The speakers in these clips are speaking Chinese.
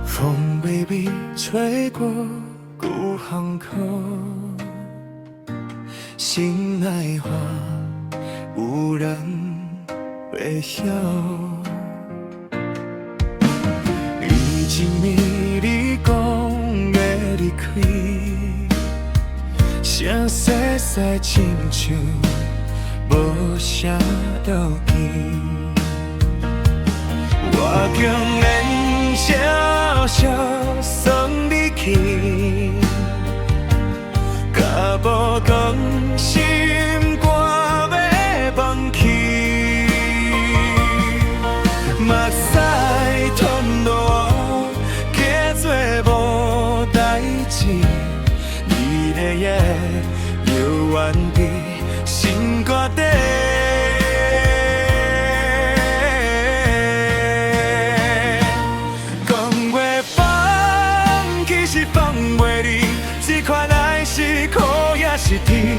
风微微吹过古巷口，心内话无人会晓。已经暝你讲要离开，声细细亲像无啥要紧。我竟然悄悄送你去，甲无讲心肝要放弃，目屎吞落假做无代志，你的夜犹原伫心肝底。是天，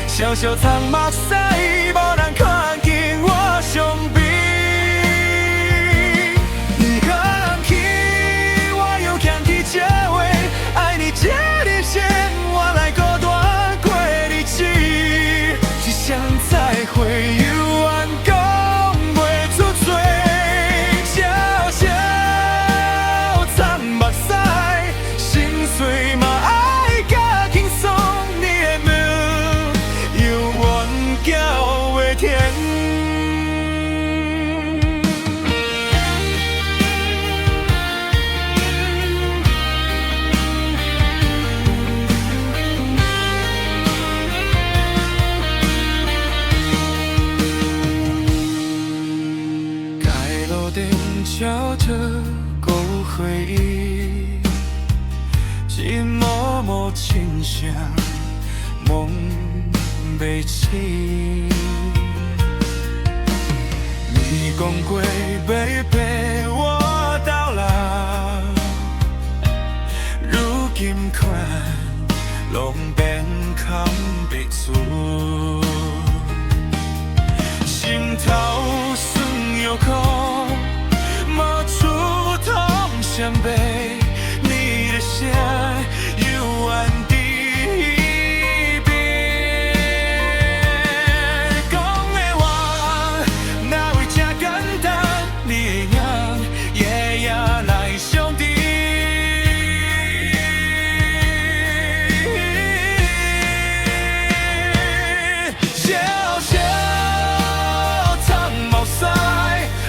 小小苍目屎，无人看见我伤悲。你个人去，我又扛起这话，爱你这日线，我来孤单过日子。一声再会，犹原讲袂出嘴，小小苍目屎，心碎嘛爱甲轻松。照着旧回忆，一幕幕亲像梦袂醒。你讲过要陪我到老，如今看拢变空白厝，心头酸又苦。想被你的笑犹原伫耳边，讲的话哪会这简单？你会让夜夜来相知。小小苍毛屎，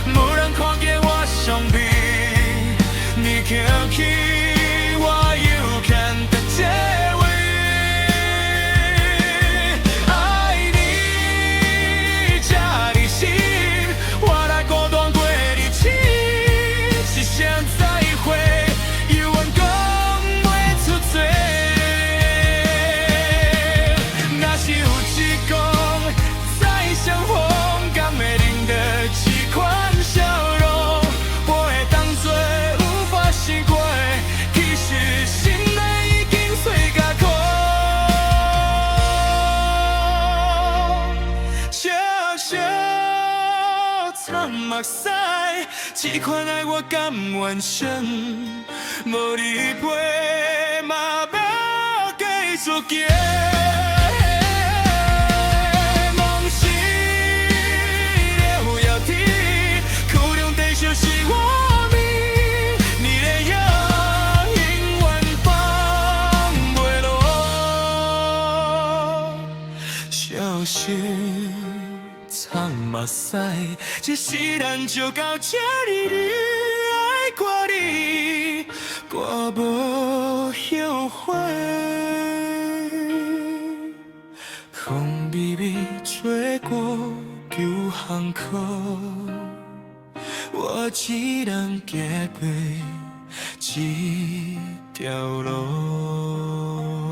无人看见我伤悲。你扛起，我又看得这位。爱你这日心，我来孤单过日子。一声再会，犹原讲袂出嘴。若是有一天再相逢，敢会认得这款笑容？我会当作习惯，其实心内已经碎甲苦。小小苍目屎，这款爱我甘愿省，无你陪嘛要继续行。梦醒了要天，苦中地小是我。小小苍目屎，这世人就到这里，你爱我你，我无后悔。风微微吹过旧巷口，我一人行过这条路。